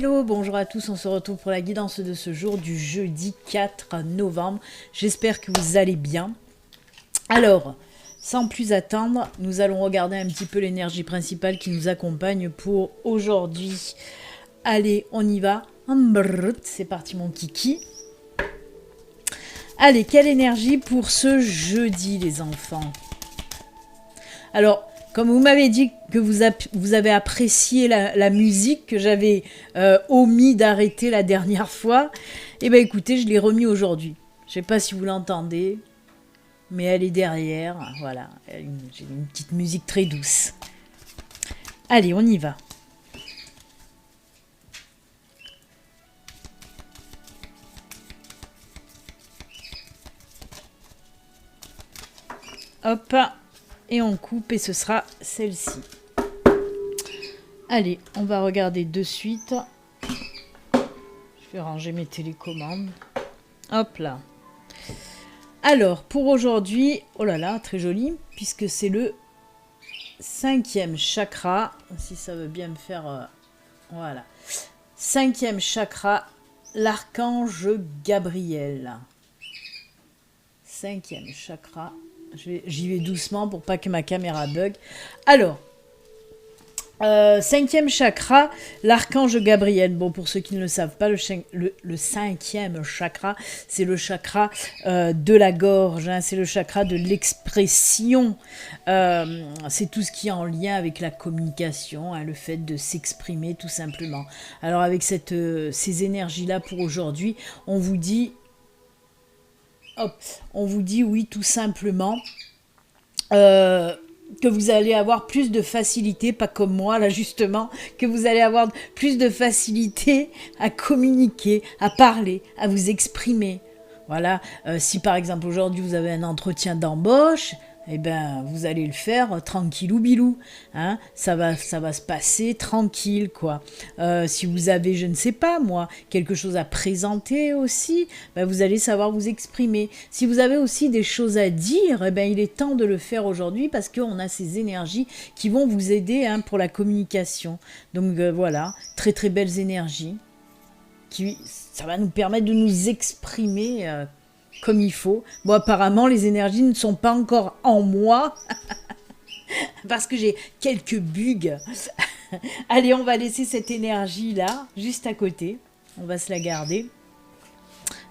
Hello, bonjour à tous, on se retrouve pour la guidance de ce jour du jeudi 4 novembre. J'espère que vous allez bien. Alors, sans plus attendre, nous allons regarder un petit peu l'énergie principale qui nous accompagne pour aujourd'hui. Allez, on y va. C'est parti mon kiki. Allez, quelle énergie pour ce jeudi les enfants? Alors, comme vous m'avez dit que vous avez apprécié la musique que j'avais omis d'arrêter la dernière fois, eh bien écoutez, je l'ai remis aujourd'hui. Je ne sais pas si vous l'entendez, mais elle est derrière. Voilà, j'ai une petite musique très douce. Allez, on y va. Hop, et on coupe et ce sera celle-ci. Allez, on va regarder de suite. Je vais ranger mes télécommandes. Hop là. Alors, pour aujourd'hui, oh là là, très joli, puisque c'est le 5e chakra. Si ça veut bien me faire... voilà. 5e chakra, l'archange Gabriel. 5e chakra. J'y vais doucement pour pas que ma caméra bug. Alors, 5e chakra, l'archange Gabriel. Bon, pour ceux qui ne le savent pas, le 5e chakra, c'est le chakra de la gorge, hein, c'est le chakra de l'expression. C'est tout ce qui est en lien avec la communication, hein, le fait de s'exprimer tout simplement. Alors avec ces énergies-là pour aujourd'hui, on vous dit... Hop, on vous dit oui tout simplement que vous allez avoir plus de facilité, pas comme moi là justement, que vous allez avoir plus de facilité à communiquer, à parler, à vous exprimer. Voilà, si par exemple aujourd'hui vous avez un entretien d'embauche, eh ben vous allez le faire tranquillou bilou, hein, ça va se passer tranquille quoi. Si vous avez, je ne sais pas moi, quelque chose à présenter aussi, ben vous allez savoir vous exprimer. Si vous avez aussi des choses à dire, eh ben il est temps de le faire aujourd'hui parce qu'on a ces énergies qui vont vous aider, hein, pour la communication. Donc voilà, très très belles énergies. Ça va nous permettre de nous exprimer comme il faut. Bon, apparemment, les énergies ne sont pas encore en moi parce que j'ai quelques bugs. Allez, on va laisser cette énergie-là juste à côté. On va se la garder.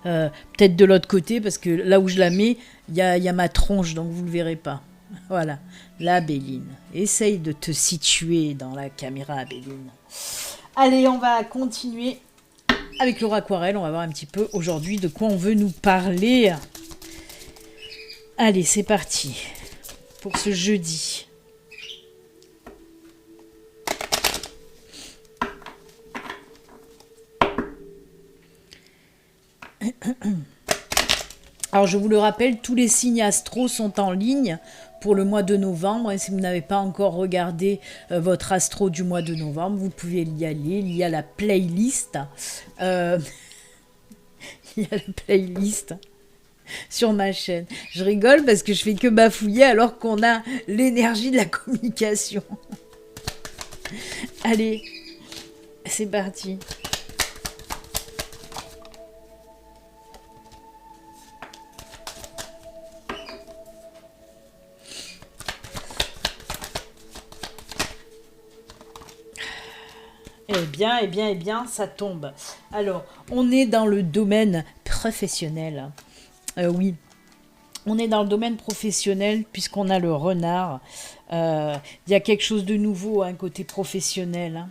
Peut-être de l'autre côté parce que là où je la mets, il y a ma tronche, donc vous ne le verrez pas. Voilà, la Béline. Essaye de te situer dans la caméra, Béline. Allez, on va continuer avec l'aura aquarelle. On va voir un petit peu aujourd'hui de quoi on veut nous parler. Allez, c'est parti pour ce jeudi. Alors, je vous le rappelle, tous les signes astro sont en ligne pour le mois de novembre. Et si vous n'avez pas encore regardé votre astro du mois de novembre, vous pouvez y aller. Il y a la playlist. Il y a la playlist sur ma chaîne. Je rigole parce que je fais que bafouiller alors qu'on a l'énergie de la communication. Allez, c'est parti. Eh bien, ça tombe. Alors, on est dans le domaine professionnel. Oui, on est dans le domaine professionnel puisqu'on a le renard. Il y a quelque chose de nouveau, hein, côté professionnel. Hein.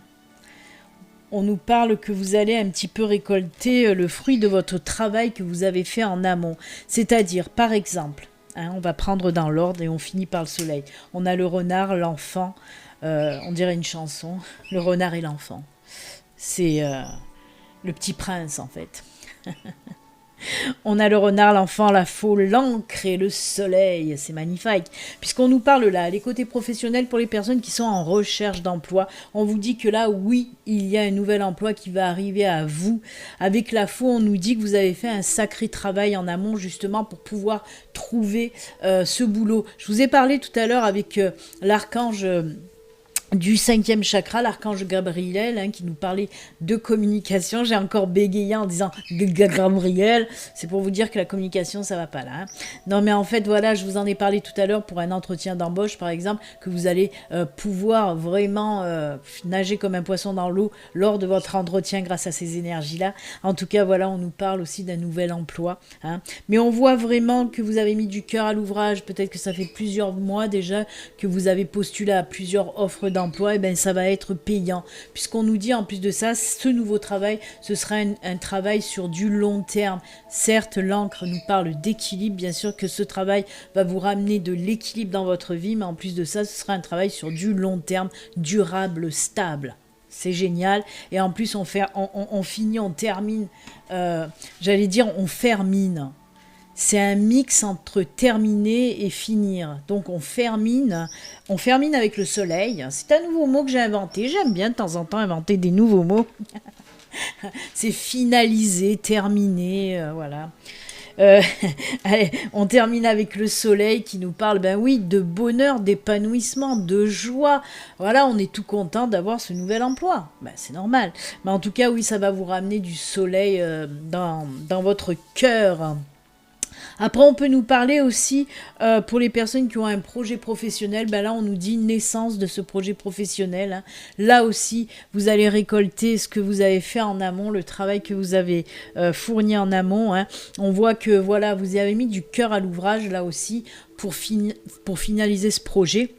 On nous parle que vous allez un petit peu récolter le fruit de votre travail que vous avez fait en amont. C'est-à-dire, par exemple, hein, on va prendre dans l'ordre et on finit par le soleil. On a le renard, l'enfant, on dirait une chanson, le renard et l'enfant. C'est le petit prince en fait. On a le renard, l'enfant, la faux, l'encre et le soleil. C'est magnifique. Puisqu'on nous parle là, les côtés professionnels pour les personnes qui sont en recherche d'emploi. On vous dit que là, oui, il y a un nouvel emploi qui va arriver à vous. Avec la faux, on nous dit que vous avez fait un sacré travail en amont justement pour pouvoir trouver ce boulot. Je vous ai parlé tout à l'heure avec l'archange du 5e chakra, l'archange Gabriel, hein, qui nous parlait de communication. J'ai encore bégayé en disant Gabriel. C'est pour vous dire que la communication, ça va pas là. Hein. Non, mais en fait, voilà, je vous en ai parlé tout à l'heure pour un entretien d'embauche, par exemple, que vous allez pouvoir vraiment nager comme un poisson dans l'eau lors de votre entretien grâce à ces énergies-là. En tout cas, voilà, on nous parle aussi d'un nouvel emploi. Hein. Mais on voit vraiment que vous avez mis du cœur à l'ouvrage. Peut-être que ça fait plusieurs mois déjà que vous avez postulé à plusieurs offres d'emploi, et ben ça va être payant. Puisqu'on nous dit en plus de ça, ce nouveau travail, ce sera un travail sur du long terme. Certes, l'encre nous parle d'équilibre, bien sûr que ce travail va vous ramener de l'équilibre dans votre vie, mais en plus de ça, ce sera un travail sur du long terme, durable, stable. C'est génial. Et en plus, on finit, on termine, j'allais dire, on fermine. C'est un mix entre terminer et finir. Donc on fermine avec le soleil. C'est un nouveau mot que j'ai inventé. J'aime bien de temps en temps inventer des nouveaux mots. C'est finaliser, terminer, voilà. Allez, on termine avec le soleil qui nous parle, ben oui, de bonheur, d'épanouissement, de joie. Voilà, on est tout content d'avoir ce nouvel emploi. Ben, c'est normal. Mais en tout cas, oui, ça va vous ramener du soleil dans votre cœur. Après, on peut nous parler aussi, pour les personnes qui ont un projet professionnel, ben là, on nous dit naissance de ce projet professionnel. Hein. Là aussi, vous allez récolter ce que vous avez fait en amont, le travail que vous avez fourni en amont. Hein. On voit que, voilà, vous avez mis du cœur à l'ouvrage, là aussi, pour finaliser ce projet.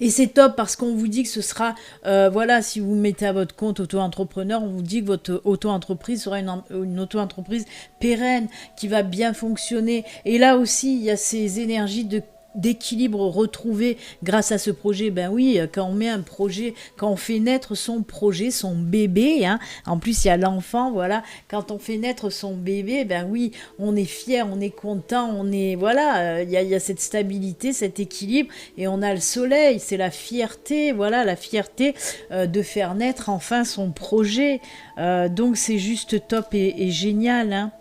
Et c'est top parce qu'on vous dit que ce sera, voilà, si vous mettez à votre compte auto-entrepreneur, on vous dit que votre auto-entreprise sera une auto-entreprise pérenne, qui va bien fonctionner. Et là aussi, il y a ces énergies d'équilibre retrouvé grâce à ce projet. Ben oui, quand on met un projet, quand on fait naître son projet, son bébé, hein, en plus il y a l'enfant, voilà, quand on fait naître son bébé, ben oui, on est fier, on est content, on est, voilà, il y a cette stabilité, cet équilibre, et on a le soleil, c'est la fierté, voilà, la fierté de faire naître enfin son projet, donc c'est juste top et génial, hein.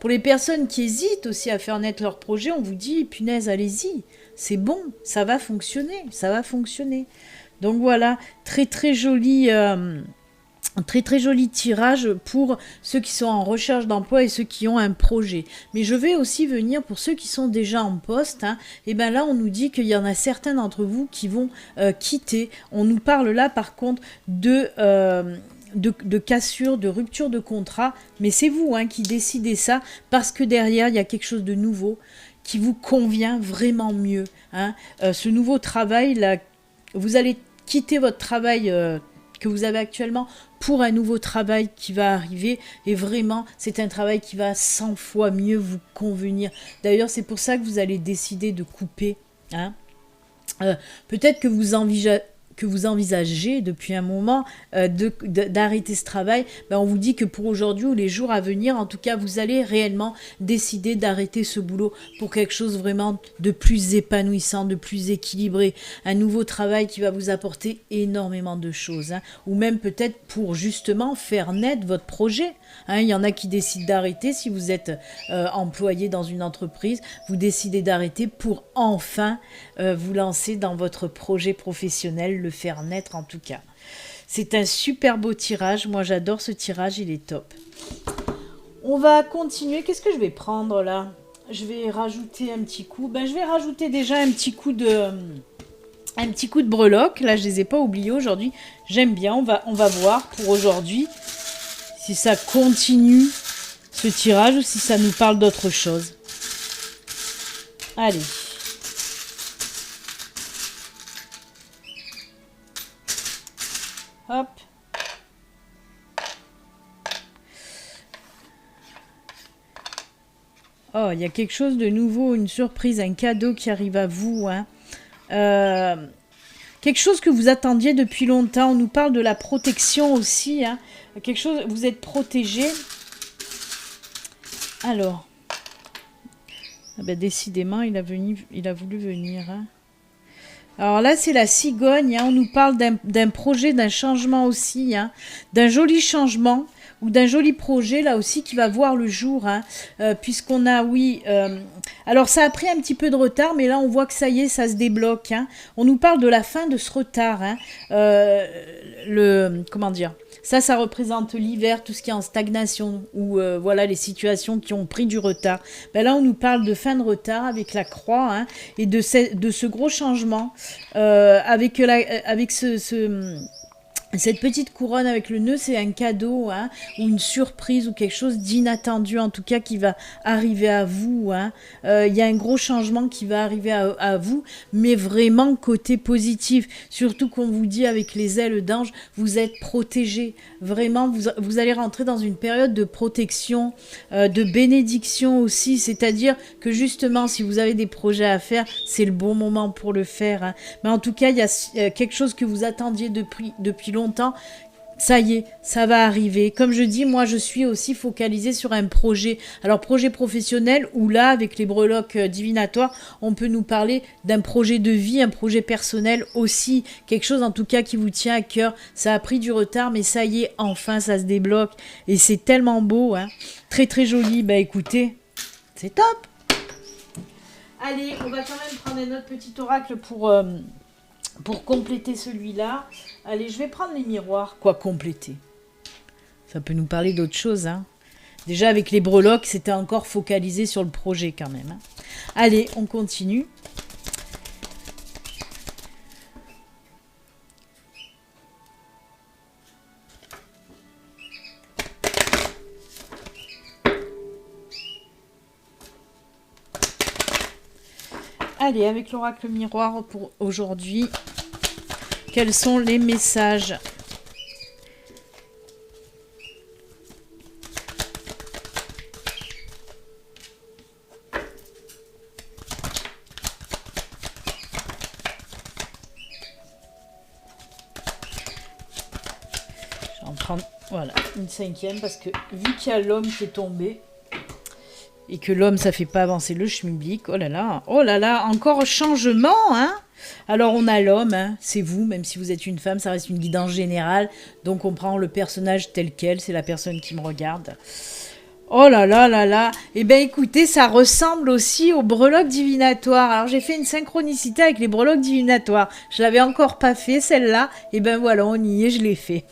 Pour les personnes qui hésitent aussi à faire naître leur projet, on vous dit, punaise, allez-y, c'est bon, ça va fonctionner, ça va fonctionner. Donc voilà, très très joli tirage pour ceux qui sont en recherche d'emploi et ceux qui ont un projet. Mais je vais aussi venir pour ceux qui sont déjà en poste. Hein, et bien là, on nous dit qu'il y en a certains d'entre vous qui vont quitter. On nous parle là, par contre, de cassure, de rupture de contrat, mais c'est vous hein, qui décidez ça, parce que derrière, il y a quelque chose de nouveau qui vous convient vraiment mieux. Hein. Ce nouveau travail, là, vous allez quitter votre travail que vous avez actuellement pour un nouveau travail qui va arriver, et vraiment, c'est un travail qui va 100 fois mieux vous convenir. D'ailleurs, c'est pour ça que vous allez décider de couper. Hein. Peut-être que vous envisagez depuis un moment d'arrêter ce travail, ben on vous dit que pour aujourd'hui ou les jours à venir, en tout cas, vous allez réellement décider d'arrêter ce boulot pour quelque chose vraiment de plus épanouissant, de plus équilibré, un nouveau travail qui va vous apporter énormément de choses, hein, ou même peut-être pour justement faire naître votre projet. Hein, il y en a qui décident d'arrêter, si vous êtes employé dans une entreprise, vous décidez d'arrêter pour enfin vous lancer dans votre projet professionnel, le faire naître en tout cas. C'est un super beau tirage, moi j'adore ce tirage, il est top. On va continuer, qu'est-ce que je vais prendre là? Je vais rajouter un petit coup, je vais rajouter déjà un petit coup de breloque, là je les ai pas oubliés aujourd'hui, j'aime bien, on va voir pour aujourd'hui si ça continue ce tirage ou si ça nous parle d'autre chose. Allez. Hop. Oh, il y a quelque chose de nouveau, une surprise, un cadeau qui arrive à vous. Hein. Quelque chose que vous attendiez depuis longtemps. On nous parle de la protection aussi. Hein. Quelque chose, vous êtes protégé. Alors. Ah ben, décidément, il a voulu venir. Hein. Alors là, c'est la cigogne. Hein. On nous parle d'un projet, d'un changement aussi. Hein. D'un joli changement ou d'un joli projet là aussi qui va voir le jour, hein, puisqu'on a, oui, alors ça a pris un petit peu de retard, mais là on voit que ça y est, ça se débloque, hein. On nous parle de la fin de ce retard, hein. Comment dire, ça représente l'hiver, tout ce qui est en stagnation, ou voilà les situations qui ont pris du retard. Ben là on nous parle de fin de retard avec la croix, hein, et de ce gros changement, avec cette petite couronne avec le nœud, c'est un cadeau, hein, ou une surprise, ou quelque chose d'inattendu, en tout cas, qui va arriver à vous, hein. Y a un gros changement qui va arriver à vous, mais vraiment côté positif. Surtout qu'on vous dit avec les ailes d'ange, vous êtes protégé. Vraiment, vous allez rentrer dans une période de protection, de bénédiction aussi. C'est-à-dire que justement, si vous avez des projets à faire, c'est le bon moment pour le faire, hein. Mais en tout cas, il y a quelque chose que vous attendiez depuis longtemps, ça y est, ça va arriver. Comme je dis, moi je suis aussi focalisée sur un projet. Alors projet professionnel, où là, avec les breloques divinatoires, on peut nous parler d'un projet de vie, un projet personnel aussi. Quelque chose en tout cas qui vous tient à cœur. Ça a pris du retard, mais ça y est, enfin ça se débloque. Et c'est tellement beau, hein. Très très joli. Bah écoutez, c'est top. Allez, on va quand même prendre un autre petit oracle pour compléter celui-là. Allez, je vais prendre les miroirs. Quoi compléter? Ça peut nous parler d'autre chose, hein. Déjà, avec les breloques, c'était encore focalisé sur le projet quand même, hein. Allez, on continue. Allez, avec l'oracle miroir pour aujourd'hui, quels sont les messages? Je vais en prendre, voilà, une cinquième, parce que vu qu'il y a l'homme qui est tombé, et que l'homme, ça fait pas avancer le schmilblick, oh là là, encore changement, hein. Alors on a l'homme, hein, c'est vous, même si vous êtes une femme, ça reste une guidance générale, donc on prend le personnage tel quel, c'est la personne qui me regarde. Oh là là là là, eh bien écoutez, ça ressemble aussi aux breloques divinatoires. Alors j'ai fait une synchronicité avec les breloques divinatoires, je l'avais encore pas fait celle-là, et ben voilà, on y est, je l'ai fait.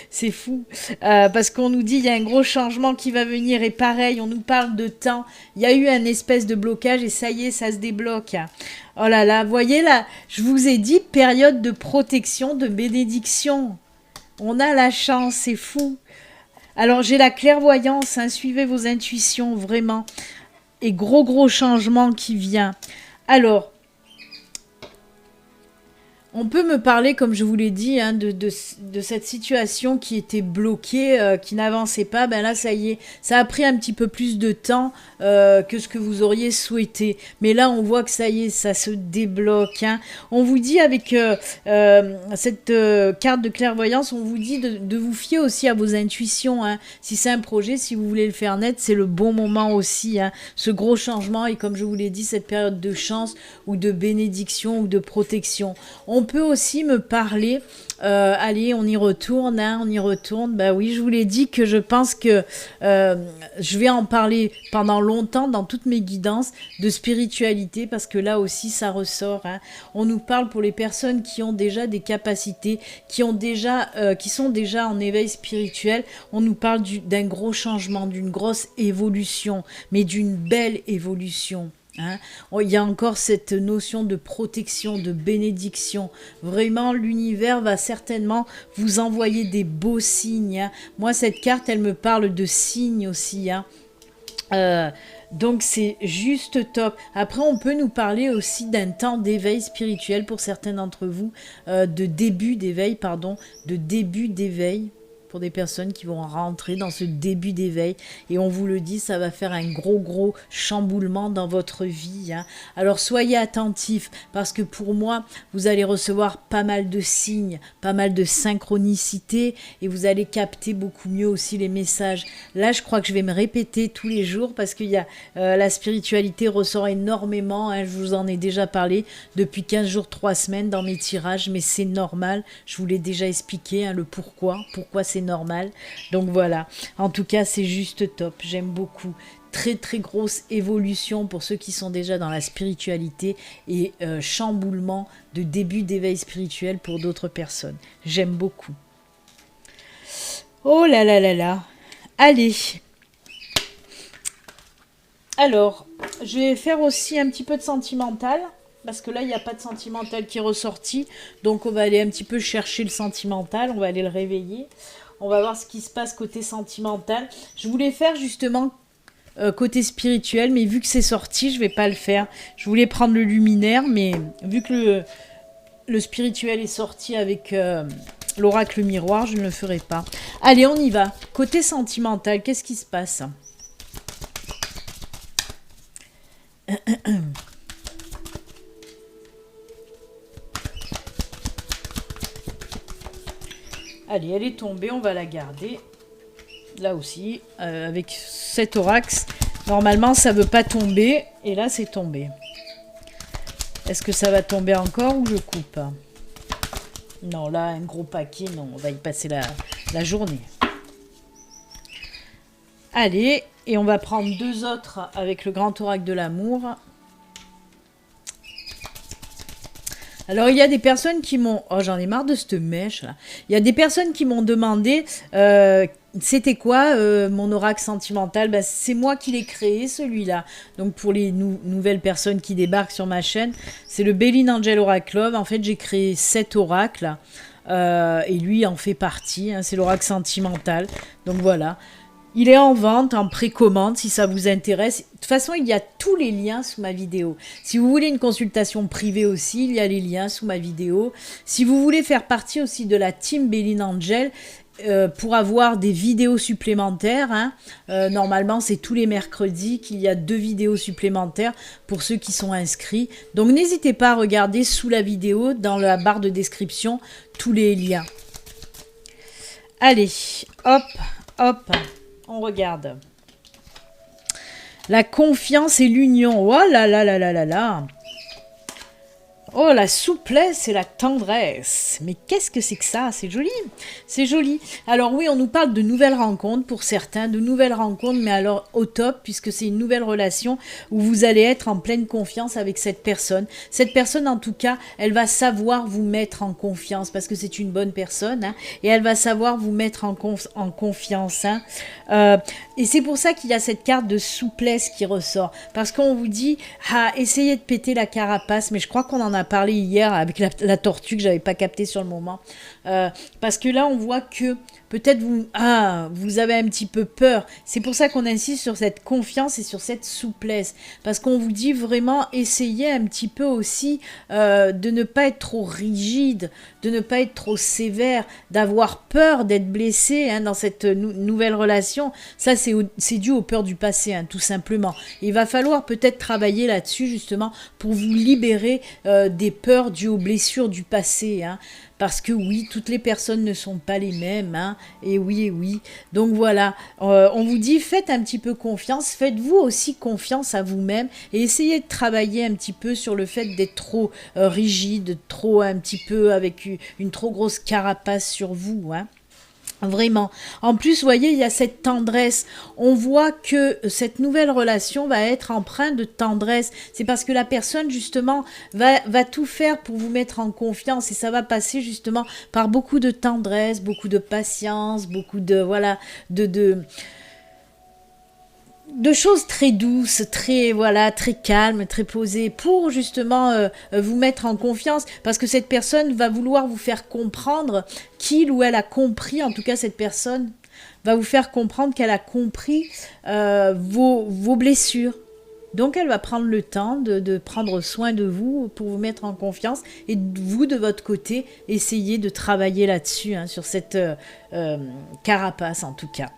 C'est fou, parce qu'on nous dit il y a un gros changement qui va venir, et pareil, on nous parle de temps, il y a eu un espèce de blocage, et ça y est, ça se débloque. Oh là là, voyez là, je vous ai dit, période de protection, de bénédiction. On a la chance, c'est fou. Alors j'ai la clairvoyance, hein, suivez vos intuitions, vraiment. Et gros changement qui vient. Alors, on peut me parler, comme je vous l'ai dit, hein, de cette situation qui était bloquée, qui n'avançait pas. Ben là, ça y est, ça a pris un petit peu plus de temps que ce que vous auriez souhaité. Mais là, on voit que ça y est, ça se débloque, hein. On vous dit avec cette carte de clairvoyance, on vous dit de vous fier aussi à vos intuitions, hein. Si c'est un projet, si vous voulez le faire naître, c'est le bon moment aussi, hein. Ce gros changement, et comme je vous l'ai dit, cette période de chance ou de bénédiction ou de protection. On peut aussi me parler, allez, on y retourne, hein, on y retourne. Bah oui, je vous l'ai dit que je pense que je vais en parler pendant longtemps dans toutes mes guidances de spiritualité, parce que là aussi ça ressort, hein. On nous parle pour les personnes qui ont déjà des capacités, qui sont déjà en éveil spirituel. On nous parle d'un gros changement, d'une grosse évolution, mais d'une belle évolution. Hein, il y a encore cette notion de protection, de bénédiction. Vraiment, l'univers va certainement vous envoyer des beaux signes, hein. Moi, cette carte, elle me parle de signes aussi, hein. Donc c'est juste top. Après, on peut nous parler aussi d'un temps d'éveil spirituel pour certains d'entre vous, de début d'éveil, pour des personnes qui vont rentrer dans ce début d'éveil. Et on vous le dit, ça va faire un gros chamboulement dans votre vie, hein. Alors soyez attentifs, parce que pour moi, vous allez recevoir pas mal de signes, pas mal de synchronicité, et vous allez capter beaucoup mieux aussi les messages. Là, je crois que je vais me répéter tous les jours, parce qu'il y a la spiritualité ressort énormément, hein. Je vous en ai déjà parlé depuis 15 jours, 3 semaines dans mes tirages, mais c'est normal, je vous l'ai déjà expliqué, hein, le pourquoi c'est normal. Donc voilà, en tout cas c'est juste top, j'aime beaucoup. Très très grosse évolution pour ceux qui sont déjà dans la spiritualité et chamboulement de début d'éveil spirituel pour d'autres personnes. J'aime beaucoup. Oh là là là là. Allez. Alors, je vais faire aussi un petit peu de sentimental. Parce que là, il n'y a pas de sentimental qui est ressorti. Donc, on va aller un petit peu chercher le sentimental. On va aller le réveiller. On va voir ce qui se passe côté sentimental. Je voulais faire justement côté spirituel, mais vu que c'est sorti, je vais pas le faire. Je voulais prendre le luminaire, mais vu que le spirituel est sorti avec l'oracle miroir, je ne le ferai pas. Allez, on y va. Côté sentimental, qu'est-ce qui se passe? Allez, elle est tombée, on va la garder. Là aussi, avec cet oracle, normalement ça ne veut pas tomber, et là c'est tombé. Est-ce que ça va tomber encore ou je coupe? Non, là, un gros paquet, non, on va y passer la journée. Allez, et on va prendre deux autres avec le grand oracle de l'amour. Alors, il y a des personnes qui m'ont... Oh, j'en ai marre de cette mèche, là. Il y a des personnes qui m'ont demandé... c'était quoi mon oracle sentimental? Bah, c'est moi qui l'ai créé, celui-là. Donc, pour les nouvelles personnes qui débarquent sur ma chaîne, c'est le Béline Angel Oracle Love. En fait, j'ai créé 7 oracles. Et lui en fait partie. Hein, c'est l'oracle sentimental. Donc, voilà. Il est en vente, en précommande, si ça vous intéresse. De toute façon, il y a tous les liens sous ma vidéo. Si vous voulez une consultation privée aussi, il y a les liens sous ma vidéo. Si vous voulez faire partie aussi de la team Béline Angel, pour avoir des vidéos supplémentaires, hein, normalement, c'est tous les mercredis qu'il y a 2 vidéos supplémentaires pour ceux qui sont inscrits. Donc, n'hésitez pas à regarder sous la vidéo, dans la barre de description, tous les liens. Allez, hop, hop. On regarde. La confiance et l'union. Oh là là là là là là. Oh, la souplesse et la tendresse. Mais qu'est-ce que c'est que ça? C'est joli. C'est joli. Alors oui, on nous parle de nouvelles rencontres pour certains, de nouvelles rencontres, mais alors au top, puisque c'est une nouvelle relation où vous allez être en pleine confiance avec cette personne. Cette personne, en tout cas, elle va savoir vous mettre en confiance, parce que c'est une bonne personne, hein, et elle va savoir vous mettre en confiance. Hein. Et c'est pour ça qu'il y a cette carte de souplesse qui ressort. Parce qu'on vous dit, essayez de péter la carapace, mais je crois qu'on en a parlé hier avec la tortue que j'avais pas capté sur le moment. Parce que là, on voit que peut-être vous avez un petit peu peur. C'est pour ça qu'on insiste sur cette confiance et sur cette souplesse. Parce qu'on vous dit vraiment, essayez un petit peu aussi de ne pas être trop rigide, de ne pas être trop sévère, d'avoir peur d'être blessé hein, dans cette nouvelle relation. Ça, c'est dû aux peurs du passé, hein, tout simplement. Il va falloir peut-être travailler là-dessus, justement, pour vous libérer des peurs dues aux blessures du passé. Hein. Parce que oui, toutes les personnes ne sont pas les mêmes, hein, et oui, et oui. Donc voilà, on vous dit, faites un petit peu confiance, faites-vous aussi confiance à vous-même, et essayez de travailler un petit peu sur le fait d'être trop rigide, trop un petit peu avec une trop grosse carapace sur vous, hein. Vraiment. En plus, vous voyez, il y a cette tendresse. On voit que cette nouvelle relation va être empreinte de tendresse. C'est parce que la personne, justement, va tout faire pour vous mettre en confiance. Et ça va passer, justement, par beaucoup de tendresse, beaucoup de patience, beaucoup de, voilà, de choses très douces, très voilà, très calmes, très posées pour justement vous mettre en confiance parce que cette personne va vouloir vous faire comprendre qu'il ou elle a compris, en tout cas cette personne va vous faire comprendre qu'elle a compris vos blessures. Donc elle va prendre le temps de prendre soin de vous pour vous mettre en confiance et vous de votre côté essayez de travailler là-dessus, hein, sur cette carapace en tout cas.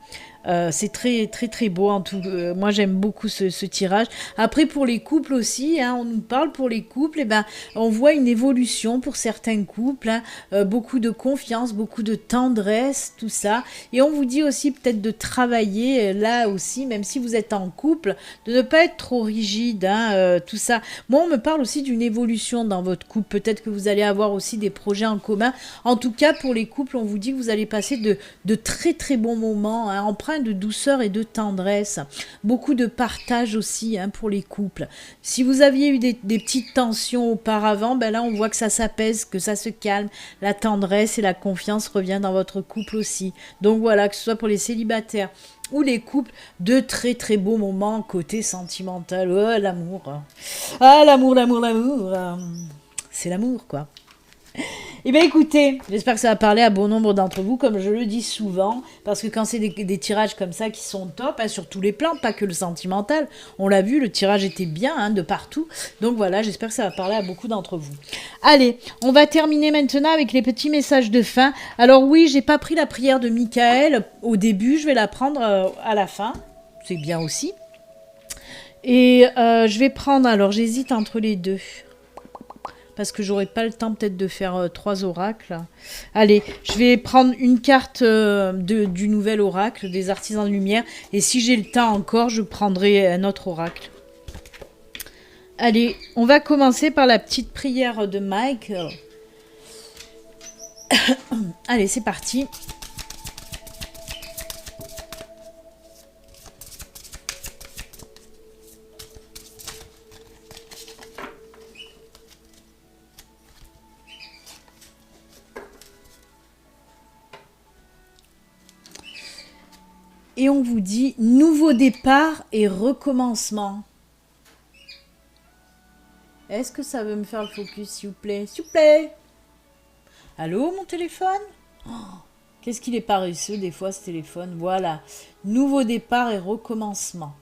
C'est très très très beau en tout. Moi j'aime beaucoup ce tirage. Après pour les couples aussi, hein, on nous parle pour les couples, et ben on voit une évolution pour certains couples, hein, beaucoup de confiance, beaucoup de tendresse, tout ça. Et on vous dit aussi peut-être de travailler là aussi, même si vous êtes en couple, de ne pas être trop rigide, hein, tout ça. Moi on me parle aussi d'une évolution dans votre couple. Peut-être que vous allez avoir aussi des projets en commun. En tout cas pour les couples, on vous dit que vous allez passer de très très bons moments, hein, empreints de douceur et de tendresse. Beaucoup de partage aussi, hein, pour les couples. Si vous aviez eu des petites tensions auparavant, ben là on voit que ça s'apaise, que ça se calme. La tendresse et la confiance reviennent dans votre couple aussi. Donc voilà, que ce soit pour les célibataires ou les couples, de très très beaux moments côté sentimental. Oh l'amour. Ah l'amour, l'amour, l'amour. C'est l'amour quoi. Eh bien écoutez, j'espère que ça va parler à bon nombre d'entre vous, comme je le dis souvent, parce que quand c'est des tirages comme ça qui sont top, hein, sur tous les plans, pas que le sentimental, on l'a vu, le tirage était bien, hein, de partout, donc voilà, j'espère que ça va parler à beaucoup d'entre vous. Allez, on va terminer maintenant avec les petits messages de fin. Alors oui, j'ai pas pris la prière de Michael au début, je vais la prendre à la fin, c'est bien aussi. Et je vais prendre, alors j'hésite entre les deux. Parce que j'aurai pas le temps peut-être de faire 3 oracles. Allez, je vais prendre une carte du nouvel oracle, des artisans de lumière. Et si j'ai le temps encore, je prendrai un autre oracle. Allez, on va commencer par la petite prière de Mike. Allez, c'est parti. Et on vous dit nouveau départ et recommencement. Est-ce que ça veut me faire le focus, s'il vous plaît? S'il vous plaît. Allô, mon téléphone? Oh, qu'est-ce qu'il est paresseux des fois, ce téléphone. Voilà. Nouveau départ et recommencement.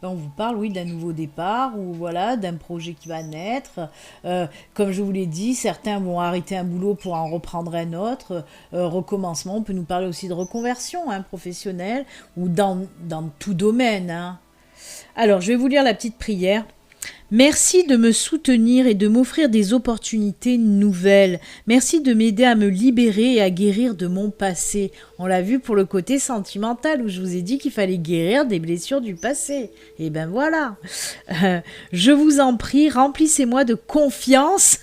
On vous parle, oui, d'un nouveau départ ou voilà, d'un projet qui va naître. Comme je vous l'ai dit, certains vont arrêter un boulot pour en reprendre un autre. Recommencement, on peut nous parler aussi de reconversion, hein, professionnelle ou dans tout domaine. Hein. Alors, je vais vous lire la petite prière. Merci de me soutenir et de m'offrir des opportunités nouvelles. Merci de m'aider à me libérer et à guérir de mon passé. On l'a vu pour le côté sentimental où je vous ai dit qu'il fallait guérir des blessures du passé. Et ben voilà. Je vous en prie, remplissez-moi de confiance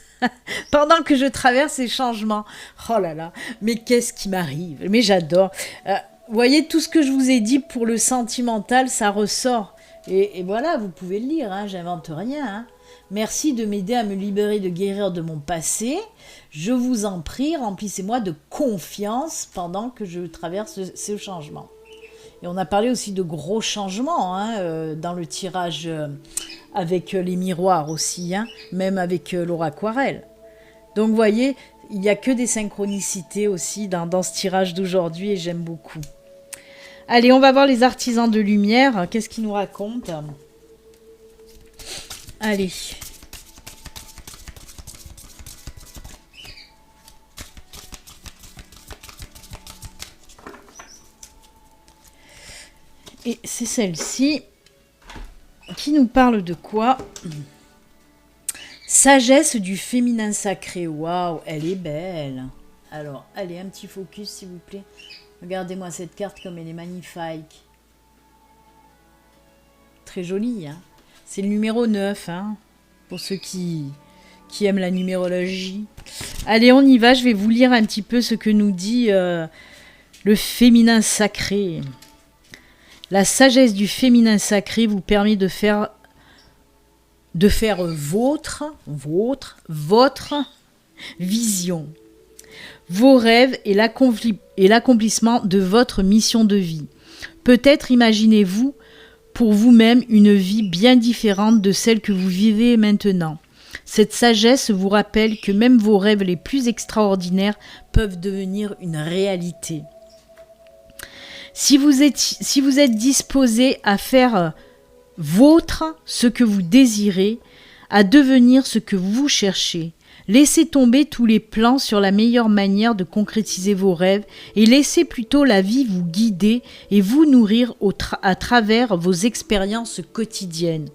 pendant que je traverse ces changements. Oh là là, mais qu'est-ce qui m'arrive? Mais j'adore. Vous voyez, tout ce que je vous ai dit pour le sentimental, ça ressort. Et voilà, vous pouvez le lire, hein, j'invente rien. Hein. Merci de m'aider à me libérer, de guérir de mon passé. Je vous en prie, remplissez-moi de confiance pendant que je traverse ce changement. Et on a parlé aussi de gros changements hein, dans le tirage avec les miroirs aussi, hein, même avec l'auraquarelle. Donc vous voyez, il n'y a que des synchronicités aussi dans ce tirage d'aujourd'hui et j'aime beaucoup. Allez, on va voir les artisans de lumière. Qu'est-ce qu'ils nous racontent? Allez. Et c'est celle-ci qui nous parle de quoi? Sagesse du féminin sacré. Waouh, elle est belle. Alors, allez, un petit focus s'il vous plaît. Regardez-moi cette carte comme elle est magnifique. Très jolie, hein. C'est le numéro 9, hein, pour ceux qui aiment la numérologie. Allez, on y va, je vais vous lire un petit peu ce que nous dit le féminin sacré. La sagesse du féminin sacré vous permet de faire votre vision, vos rêves et l'accomplissement de votre mission de vie. Peut-être imaginez-vous pour vous-même une vie bien différente de celle que vous vivez maintenant. Cette sagesse vous rappelle que même vos rêves les plus extraordinaires peuvent devenir une réalité. Si vous êtes disposé à faire vôtre ce que vous désirez, à devenir ce que vous cherchez, Laissez tomber tous les plans sur la meilleure manière de concrétiser vos rêves et laissez plutôt la vie vous guider et vous nourrir à travers vos expériences quotidiennes.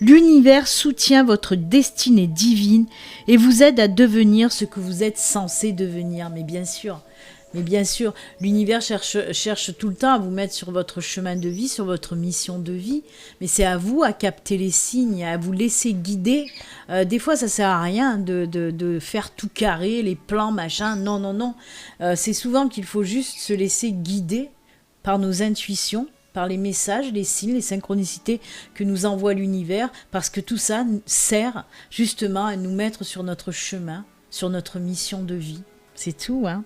L'univers soutient votre destinée divine et vous aide à devenir ce que vous êtes censé devenir. Mais bien sûr, l'univers cherche tout le temps à vous mettre sur votre chemin de vie, sur votre mission de vie. Mais c'est à vous à capter les signes, à vous laisser guider. Des fois, ça sert à rien de faire tout carré, les plans, machin. Non, non, non. C'est souvent qu'il faut juste se laisser guider par nos intuitions, par les messages, les signes, les synchronicités que nous envoie l'univers, parce que tout ça sert justement à nous mettre sur notre chemin, sur notre mission de vie. C'est tout, hein.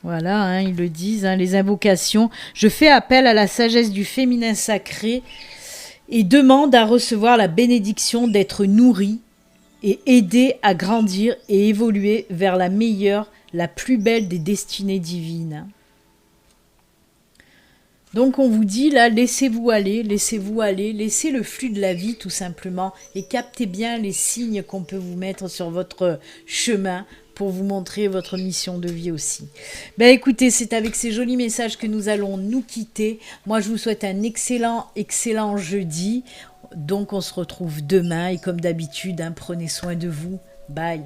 Voilà, hein, ils le disent, hein, les invocations. Je fais appel à la sagesse du féminin sacré et demande à recevoir la bénédiction d'être nourri et aidé à grandir et évoluer vers la meilleure, la plus belle des destinées divines. Donc on vous dit là, laissez-vous aller, laissez le flux de la vie tout simplement et captez bien les signes qu'on peut vous mettre sur votre chemin pour vous montrer votre mission de vie aussi. Ben écoutez, c'est avec ces jolis messages que nous allons nous quitter. Moi je vous souhaite un excellent jeudi. Donc on se retrouve demain et comme d'habitude, hein, prenez soin de vous. Bye.